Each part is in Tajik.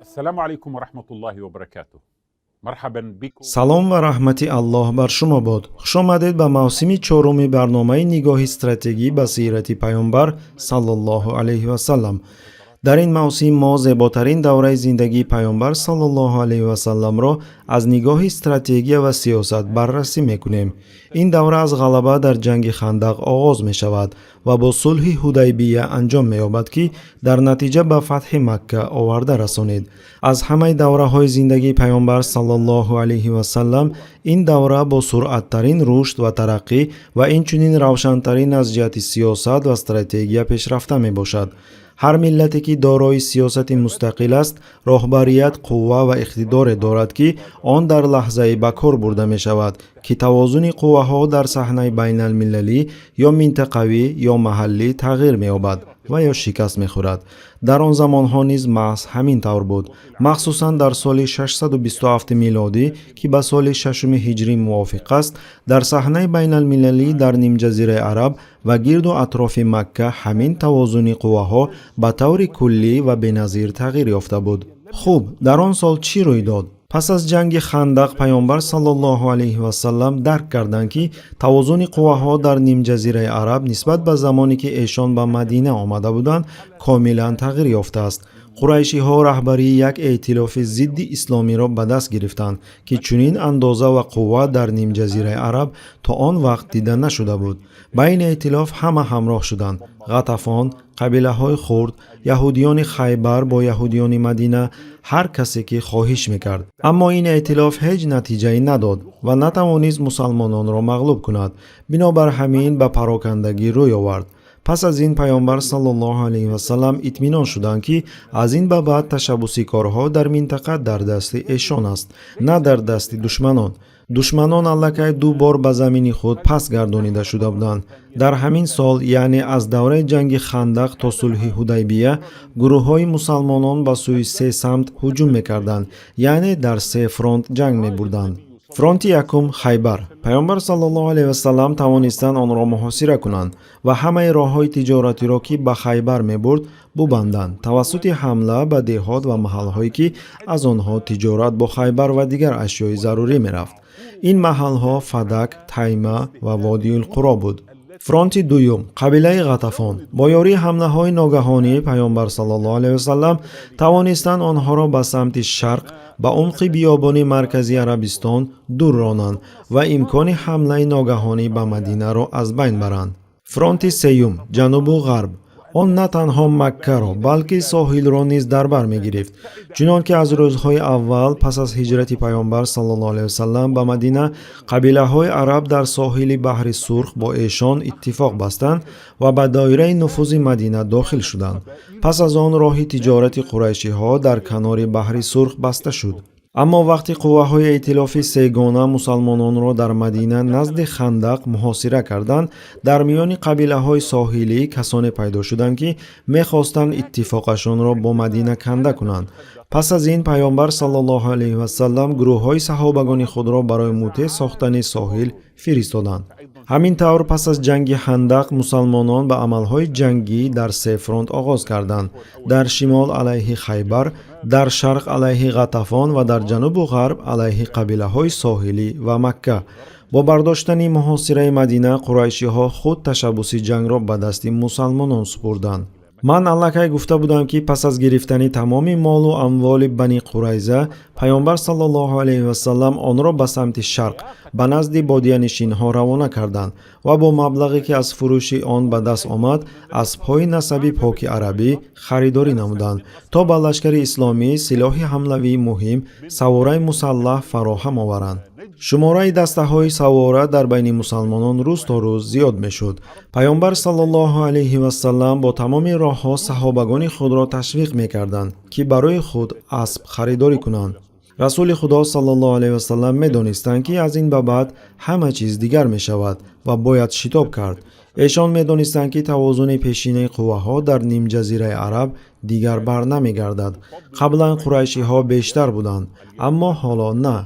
السلام عليكم ورحمة الله وبركاته. مرحبا بكم. салом ва раҳмати Аллоҳ бар шумо бод. Хуш омадед ба мавсими чоруми барномаи нигоҳи стратегӣ ба сирати паёнбар саллаллоҳу алайҳи ва саллам. дар ин мавсим мо зеботарин давраи зиндагии паёнбар саллаллоҳу алайҳи ва салламро аз нигоҳи стратегия ва сиёсат баррасӣ мекунем. ин давра аз ғалаба дар ҷанги хандақ оғоз мешавад ва бо сулҳи ҳудайбия анҷом меёбад, ки дар натиҷа ба фатҳи Макка оварда расонид. аз ҳамаи давраҳои зиндагии паёнбар саллаллоҳу алайҳи ва саллам ин давра бо суръаттарин рушд ва тараққӣ ва инчунин равшантарин аз ҷиҳати сиёсат ва стратегия пешрафта мебошад. ҳар миллате ки дорои сиёсати мустақил аст, роҳбарият қувва ва иқтидоре дорад, ки он дар лаҳзаи ба кор бурда мешавад, ки тавозуни қувваҳо дар саҳнаи байналмилалӣ ё минтақавӣ ё маҳаллӣ тағйир меёбад ва ё шикаст мехӯрад. дар он замонҳо низ маҳз ҳамин тавр буд, махсусан дар соли 627 милодӣ, ки ба соли 6 ҳиҷрӣ мувофиқ аст, дар саҳнаи байналмилалӣ дар нимҷазираи араб ва гирду атрофи Макка ҳамин тавозуни қувваҳо ба таври куллӣ ва беназир тағйир ёфта буд. хуб, дар он сол чӣ рӯй дод? пас аз ҷанги хандақ паёнбар саллаллоҳу алайҳи ва саллам дарк карданд, ки тавозуни қувваҳо дар нимҷазираи араб нисбат ба замоне ки эшон ба Мадина омада буданд комилан тағйир ёфтааст. қурайшиҳо раҳбарии як эътилофи зидди исломиро ба даст гирифтанд, ки чунин андоза ва қувват дар нимҷазираи араб то он вақт дида нашуда буд. ба ин эътилоф ҳама ҳамроҳ шуданд: ғатафон, қабилаҳои хурд, яҳудиёни хайбар бо яҳудиёни Мадина, ҳар касе ки хоҳиш мекард. аммо ин эътилоф ҳеҷ натиҷае надод ва натавонист мусалмононро мағлуб кунад. бинобар ҳамин ба парокандагӣ рӯй овард. пас аз ин паёнбар саллаллоҳу алайҳи ва саллам итминон шуданд, ки аз ин ба баъд ташаббуси корҳо дар минтақа дар дасти эшон аст, на дар дасти душманон. душманон аллакай ду бор ба замини худ пас гардонида шуда буданд. дар ҳамин сол, яъне аз давраи ҷанги хандақ то сулҳи ҳудайбия, гурӯҳҳои мусалмонон ба сӯи се самт ҳуҷум мекарданд, яъне дар се фронт ҷанг мебурданд. фронти якум Хайбар. паёнбар саллаллоҳу алайҳи ва саллам тавонистанд онро муҳосира кунанд ва ҳамаи роҳҳои тиҷоратиро, ки ба Хайбар мебурд, бубанданд тавассути ҳамла ба деҳот ва маҳалҳое, ки аз онҳо тиҷорат бо Хайбар ва дигар ашёи зарурӣ мерафт. ин маҳалҳо Фадак, Тайма ва Водиулқуро буд. фронти дуюм қабилаи Ғатафон. бо ёрии ҳамлаҳои ногаҳонӣ паёнбар саллаллоҳу алайҳи ва саллам тавонистанд онҳоро ба самти шарқ ба умқи биёбони марказии Арабистон дур ронанд ва имкони ҳамлаи ногаҳонӣ ба Мадинаро аз байн баранд. фронти сеюм ҷанубу ғарб. он на танҳо Маккаро, балки соҳилро низ дар бар мегирифт. чунон ки аз рӯзҳои аввал пас аз ҳиҷрати паёнбар саллаллоҳу алайҳи ва саллам ба Мадина, қабилаҳои араб дар соҳили баҳри Сурх бо эшон иттифоқ бастанд ва ба доираи нуфузи Мадина дохил шуданд. пас аз он роҳи тиҷорати қурайшиҳо дар канори баҳри Сурх баста шуд. аммо вақти қувваҳои эътилофи сегона мусалмононро дар Мадина назди Хандақ муҳосира карданд, дар миёни қабилаҳои соҳилӣ касоне пайдо шуданд, ки мехостанд иттифоқашонро бо Мадина канда кунанд. пас аз ин паёнбар саллаллоҳу алайҳи ва саллам гурӯҳҳои саҳобагони худро барои мутеъ сохтани соҳил фиристоданд. ҳамин тавр пас аз ҷанги Хандақ мусалмонон ба амалҳои ҷангӣ дар се фронт оғоз карданд: дар шимол алайҳи Хайбар, дар шарқ алайҳи Ғатафон ва дар ҷанубу ғарб алайҳи қабилаҳои соҳилӣ ва Макка. бо бардоштани муҳосираи Мадина, қурайшиҳо худ ташаббуси ҷангро ба дасти мусалмонон супурданд. ман аллакай гуфта будам, ки пас аз гирифтани тамоми молу амволи Бани Қурайза, паёнбар саллаллоҳу алайҳи ва саллам онро ба самти шарқ ба назди бодиянишинҳо равона карданд ва бо маблағе, ки аз фурӯши он ба даст омад, аспҳои насаби поки арабӣ харидорӣ намуданд, то ба лашкари исломӣ силоҳи ҳамлавии муҳим, савораи мусаллаҳ фароҳам оваранд. шумораи дастаҳои савора дар байни мусалмонон рӯз то рӯз зиёд мешуд. паёнбар саллаллоҳу алайҳи ва саллам бо тамоми роҳҳо саҳобагони худро ташвиқ мекарданд, ки барои худ асб харидорӣ кунанд. расули худо саллаллоҳу алайҳи ва саллам медонистанд, ки аз ин ба баъд ҳама чиз дигар мешавад ва бояд шитоб кард. эшон медонистанд, ки тавозуни пешинаи қувваҳо дар нимҷазираи араб дигар бар намегардад. қаблан қурайшиҳо бештар буданд, аммо ҳоло на.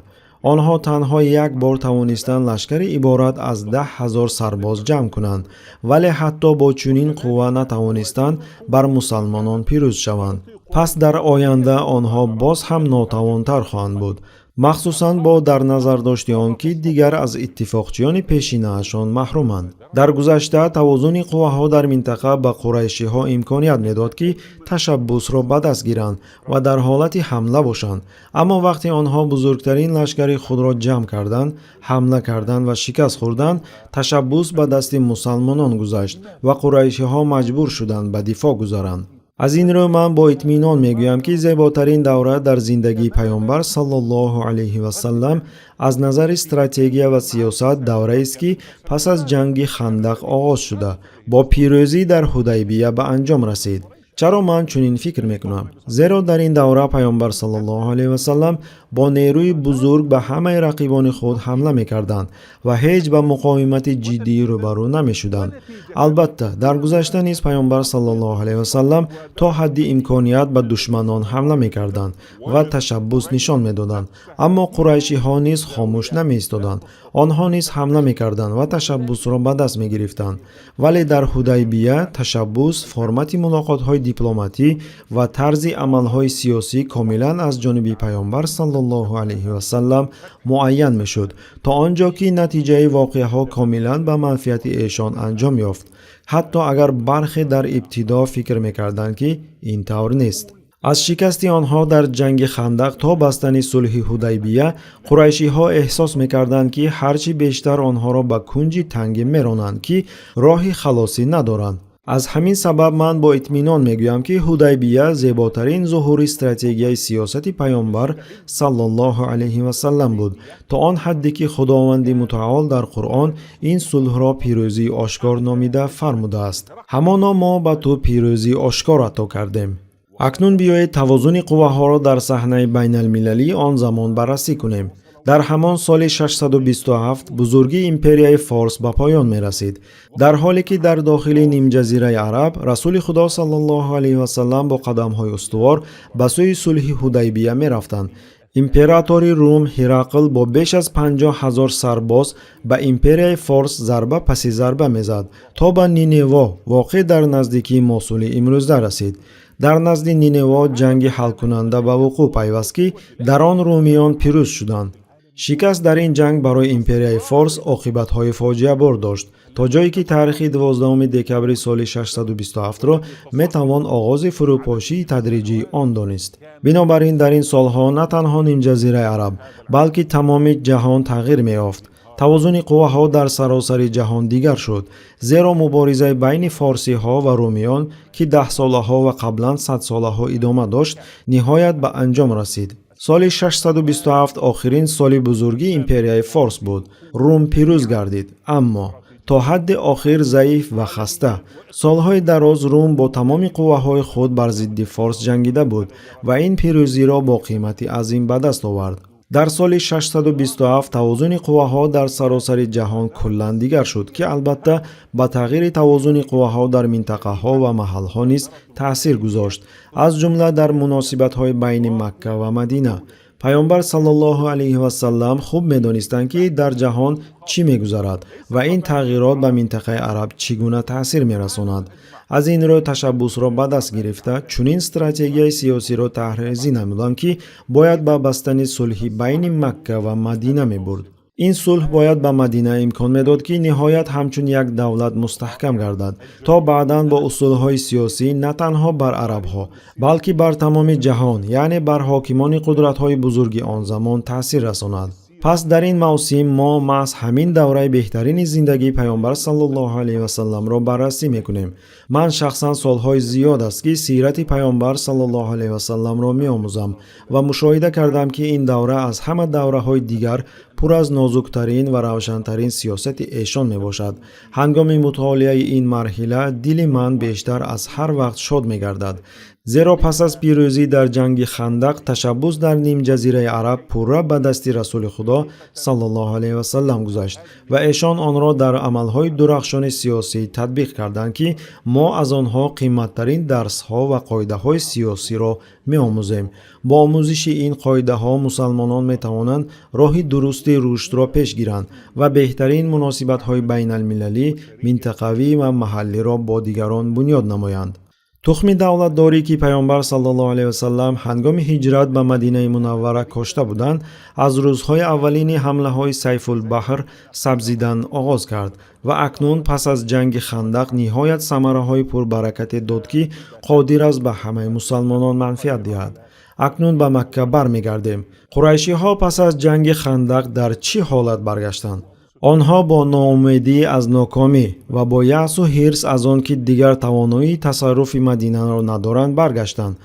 онҳо танҳо як бор тавонистанд лашкари иборат аз 10,000 сарбоз ҷамъ кунанд, вале ҳатто бо чунин қувва натавонистанд бар мусалмонон пирӯз шаванд. پس در آینده آنها باز هم ناتوانتر خواهند بود، مخصوصاً با در نظر داشته آنکه دیگر از اتفاقچیان پیشینه‌شان محرومند. در گذشته توازن قواها در منطقه به قریشی‌ها امکانیت میداد که تشبث را به دست گیرند و در حالت حمله باشند، اما وقتی آنها بزرگترین لشکر خود را جمع کردند، حمله کردند و شکست خوردند، تشبث به دست مسلمانان گذشت و قریشی‌ها مجبور شدند به دفاع گذارند. از این رو من با اطمینان میگویم که زیباترین دوره در زندگی پیامبر صلی الله علیه و سلم از نظر استراتژی و سیاست دوره است که پس از جنگ خندق آغاز شده با پیروزی در حدیبیه به انجام رسید. چرا من چنین فکر میکنم؟ زیرا در این دوره پیامبر صلی الله علیه و سلم با نیروی بزرگ به همه رقیبان خود حمله میکردند و هیچ به مقاومت جدی روبرو نمیشدند. البته در گذشته نیز پیامبر صلی الله علیه و سلم تا حدی امکانیت به دشمنان حمله میکردند و تشبث نشان میدادند، اما قریشی ها نیز خاموش نمیایستادند. آنها نیز حمله میکردند و تشبث را به دست میگرفتند، ولی در حدیبیه تشبث، فرمت ملاقات های دیپلماتی و طرز عمل های سیاسی کاملا از جانب پیامبر صلی الله علیه و سلم معین میشد تا آنجا که نتیجه واقعه ها کاملا به منفعت ایشان انجام یافت، حتی اگر برخی در ابتدا فکر میکردند که این طور نیست. از شکست آنها در جنگ خندق تا بستن صلح حدیبیه، قریشی ها احساس میکردند که هرچی بیشتر آنها را به کنج تنگ میرانند که راه خلاصی ندارند. از همین سبب من با اطمینان میگویم که حدیبیه زیباترین ظهور استراتژی سیاست پیامبر صلی الله علیه و سلم بود، تا آن حدی که خداوند متعال در قرآن این صلح را پیروزی آشکار نامیده فرموده است. همانا ما به تو پیروزی آشکار عطا کردیم. اکنون بیایید توازن قواها را در صحنه بین المللی آن زمان بررسی کنیم. در همان سال 627 بزرگی امپریای فارس به پایان می رسید، در حالی که در داخل نیم جزیره عرب رسول خدا صلی الله علیه و سلم با قدم های استوار به سوی صلح حدیبیه می رفتند. امپراتور روم هرقل با بیش از 50,000 سرباز به امپریای فارس ضربه پس ضربه می زد تا به نینوا واقع در نزدیکی موصل امروزه رسید. در نزد نینوا جنگ حل کننده به وقوع پیوست که در آن رومیان پیروز شدند. شکست در این جنگ برای امپریای فارس عاقبت‌های فاجعه بار داشت، تا جایی که تاریخ 12 دکبر سال 627 را میتوان آغاز فروپاشی تدریجی آن دانست. بنابراین در این سالها نه تنها نیم جزیره عرب بلکه تمام جهان تغییر می‌یافت. توازن قواها در سراسر جهان دیگر شد، زیرا مبارزه بین فارسی ها و رومیان که 10 ساله ها و قبلا 100 ساله ها ادامه داشت نهایت به انجام رسید. سال 627 آخرین سال بزرگی امپریای فارس بود. روم پیروز گردید، اما تا حد آخر ضعیف و خسته. سالهای دراز روم با تمام قواهای خود بر ضد فارس جنگیده بود و این پیروزی را با قیمتی عظیم به دست آورد. در سال 627 توازن قواها در سراسر جهان کلاً دیگر شد که البته با تغییر توازن قواها در منطقه ها و محل ها نیز تأثیر گذاشت، از جمله در مناسبت های بین مکه و مدینه. پیامبر صلی الله علیه و سلم خوب می‌دانستند که در جهان چی می‌گذرد و این تغییرات به منطقه عرب چگونه تأثیر می‌رساند. از این رو تشبث را به دست گرفته چنین استراتژی سیاسی را طرح‌ریزی نمودند که باید به بستن صلح بین مکه و مدینه می‌برد. این صلح باید به مدینه امکان میداد که نهایت همچون یک دولت مستحکم گردد تا بعداً با اصولهای سیاسی نه تنها بر عربها بلکه بر تمام جهان، یعنی بر حاکمان قدرت‌های بزرگ آن زمان تأثیر رساند. پس در این موسم ما محض همین دوره بهترین زندگی پیامبر صلی الله علیه و سلم را بررسی میکنیم. من شخصا سالهای زیاد است که سیرت پیامبر صلی الله علیه و سلم را میآموزم و مشاهده کردم که این دوره از همه دوره‌های دیگر پر از نازکترین و روشنترین سیاست ایشان می باشد. هنگام مطالعه این مرحله دل من بیشتر از هر وقت شاد می گردد، زیرا پس از پیروزی در جنگ خندق تشبث در نیم جزیره عرب پوره به دست رسول خدا صلی الله علیه و سلم گذشت و ایشان آن را در عملهای درخشان سیاسی تطبیق کردند که ما از آنها قیمتترین درس‌ها و قاعده‌های سیاسی را می‌آموزیم. با آموزش این قاعده‌ها مسلمانان می‌توانند راه درست رشد را پیش گیرند و بهترین مناسبت‌های بین المللی، منطقوی و محلی را با دیگران بنیاد نمایند. тухми давлатдорӣ ки паёнбар саллаллоҳу алайҳи васаллам ҳангоми ҳиҷрат ба Мадинаи Мунаввара кошта буданд, аз рӯзҳои аввалини ҳамлаҳои Сайфулбаҳр сабзидан оғоз кард ва акнун пас аз ҷанги Хандақ ниҳоят самараҳои пурбаракате дод ки қодир аст ба ҳамаи мусалмонон манфиат диҳад. акнун ба Макка бармегардем. Қурайшиҳо пас аз ҷанги Хандақ дар чӣ ҳолат баргаштанд? онҳо бо ноумедӣ аз нокомӣ ва бо яъсу ҳирс аз он ки дигар тавоноии тасарруфи Мадинаро надоранд баргаштанд.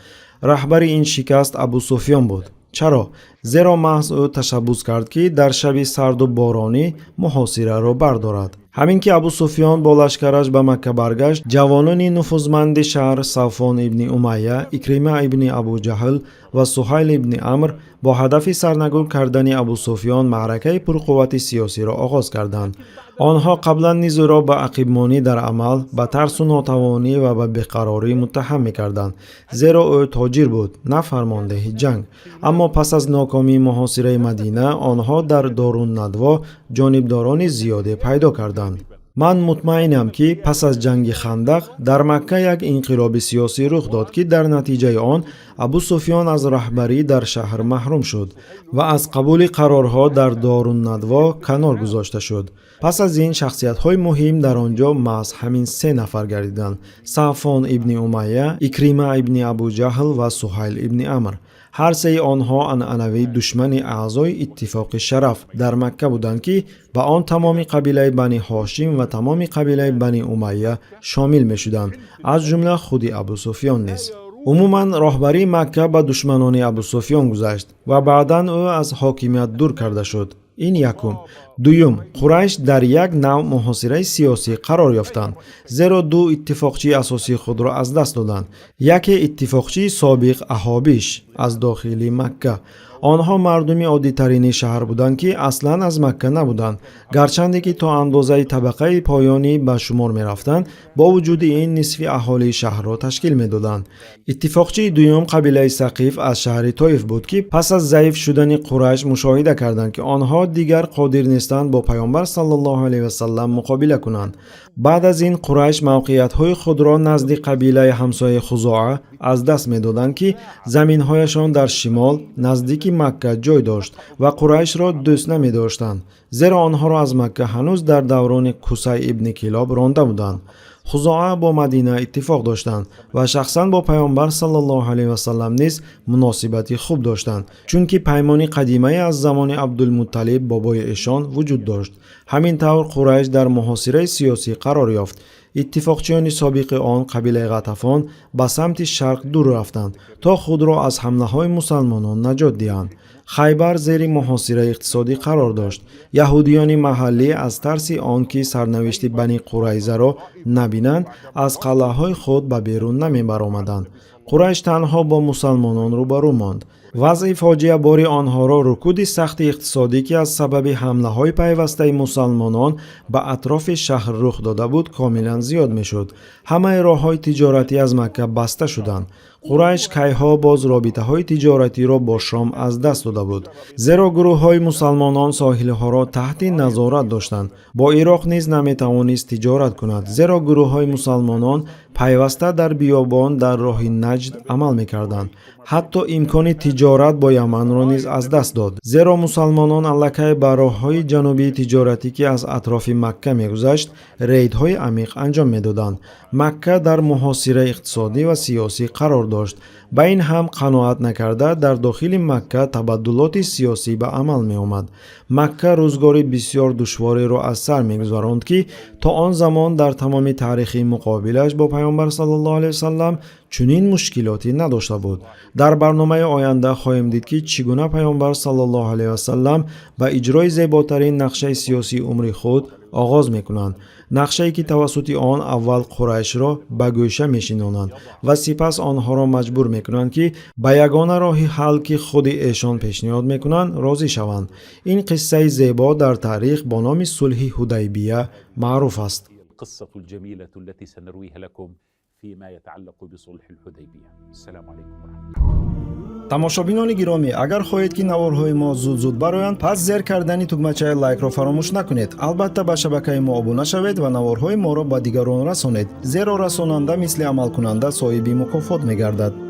раҳбари ин шикаст Абу Суфьён буд. чаро? зеро маҳз ӯ ташаббус кард ки дар шаби сарду боронӣ муҳосираро бардорад. ҳамин ки Абу Суфьён бо лашкараш ба Макка баргашт, ҷавонони нуфузманди шаҳр Сафвон ибни Умайя, Икрима ибни Абу Ҷаҳл ва Суҳайл ибни Амр бо ҳадафи сарнагун кардани Абу Суфьён маъракаи пурқуввати сиёсиро оғоз карданд. онҳо қаблан низ ӯро ба ақибмонӣ дар амал, ба тарсу нотавонӣ ва ба беқарорӣ муттаҳам мекарданд, зеро ӯ тоҷир буд, на фармондеҳи ҷанг. аммо пас аз нокомии муҳосираи Мадина, онҳо дар Доруннадво ҷонибдорони зиёде пайдо карданд. ман мутмаинам ки пас аз ҷанги Хандақ дар Макка як инқилоби сиёсӣ рух дод ки дар натиҷаи он Абу Суфьён аз раҳбарӣ дар шаҳр маҳрум шуд ва аз қабули қарорҳо дар Доруннадво канор гузошта шуд. пас аз ин шахсиятҳои муҳим дар он ҷо маҳз ҳамин се нафар гардиданд: Сафвон ибни Умайя, Икрима ибни Абу Ҷаҳл ва Суҳайл ибни Амр. ҳар сеи онҳо анъанавӣ душмани аъзои иттифоқи шараф дар Макка буданд ки ба он тамоми қабилаи Бани Ҳошим ва тамоми қабилаи Бани Умайя шомил мешуданд, аз ҷумла худи Абу Суфьён низ. умуман роҳбарии Макка ба душманони Абу Суфьён гузашт ва баъдан ӯ аз ҳокимият дур карда шуд. ин якум. дуюм, Қурайш дар як навъ муҳосираи сиёсӣ қарор ёфтанд, зеро ду иттифоқчии асосии худро аз даст доданд. яке иттифоқчии собиқ Аҳобиш аз дохили Макка. онҳо мардуми оддитарини шаҳр буданд ки аслан аз Макка набуданд, гарчанде ки то андозаи табақаи поёнӣ ба шумор мерафтанд, бо вуҷуди ин нисфи аҳолии шаҳрро ташкил медоданд. иттифоқчии дуюм қабилаи Сақиф аз шаҳри Тоиф буд ки пас аз заиф шудани Қурайш мушоҳида карданд ки онҳо дигар қодир нестанд бо паёнбар саллаллоҳу алайҳи васаллам муқобила кунанд. баъд аз ин Қурайш мавқеиятҳои худро назди қабилаи ҳамсояи Хузоа аз даст медоданд ки заминҳояшон дар шимол наздики Макка ҷой дошт ва Қурайшро дӯст намедоштанд, зеро онҳоро аз Макка ҳанӯз дар даврони Қусай ибни Килоб ронда буданд. Хузоа бо Мадина иттифоқ доштанд ва шахсан бо паёнбар саллаллоҳу алайҳи васаллам низ муносибати хуб доштанд, чунки паймони қадимае аз замони Абдулмутталиб бобои эшон вуҷуд дошт. ҳамин тавр Қурайш дар муҳосираи сиёсӣ қарор ёфт. иттифоқчиёни собиқи он қабилаи Ғатафон ба самти шарқ дур рафтанд, то худро аз ҳамлаҳои мусалмонон наҷот диҳанд. Хайбар зери муҳосираи иқтисодӣ қарор дошт. яҳудиёни маҳаллӣ аз тарси он ки сарнавишти Бани Қурайзаро набинанд, аз қалъаҳои худ ба берун намебаромаданд. Қурайш танҳо бо мусалмонон рӯбарӯ монд. вазъи фоҷиабори онҳоро рукуди сахти иқтисодӣ ки аз сабаби ҳамлаҳои пайвастаи мусалмонон ба атрофи шаҳр рух дода буд комилан зиёд мешуд. ҳамаи роҳҳои тиҷоратӣ аз Макка баста шуданд. Қурайш кайҳо боз робитаҳои тиҷоратиро бо Шом аз даст дода буд, зеро гурӯҳҳои мусалмонон соҳилҳоро таҳти назорат доштанд. бо Ироқ низ наметавонист тиҷорат кунад, зеро гурӯҳҳои мусалмонон пайваста дар биёбон дар роҳи Наҷд амал мекарданд. ҳатто имкони тиҷорат бо Яманро низ аз даст дод, зеро мусалмонон аллакай ба роҳҳои ҷанубии тиҷоратӣ ки аз атрофи Макка мегузашт, рейдҳои амиқ анҷом медоданд. Макка дар муҳосира иқтисодӣ ва сиёсӣ қарор дошт. ба ин ҳам қаноат накарда, дар дохили Макка табаддулоти сиёсӣ ба амал меомад. Макка рӯзгори бисёр душвореро аз сар мегузаронд ки то он замон дар тамоми таърихи муқобилаш бо паёнбар саллаллоҳу алайҳи васаллам чунин мушкилоте надошта буд. дар барномаи оянда хоҳем дид ки чӣ гуна паёнбар саллаллоҳу алайҳи васаллам ба иҷрои зеботарин нақшаи сиёсии умри худ оғоз мекунанд. нақшае ки тавассути он аввал Қурайшро ба гӯша мешинонанд ва сипас онҳоро маҷбур мекунанд ки ба ягона роҳи ҳал ки худи эшон пешниҳод мекунанд розӣ шаванд. ин қиссаи зебо дар таърих бо номи сулҳи Ҳудайбия маъруф аст. القصة الجميلة التي سنرويها لكم فيما يتعلق بصلح الحديبية. السلام عليكم ورحمة الله. тамошобинони гиромӣ, агар хоҳед ки наворҳои мо зуд бароянд, пас зер кардани тугмачаи лайкро фаромӯш накунед. Албатта ба шабакаи мо обуна шавед ва наворҳои моро ба дигарон расонед, зеро расонанда мисли амалкунанда соҳиби мукофот мегардад.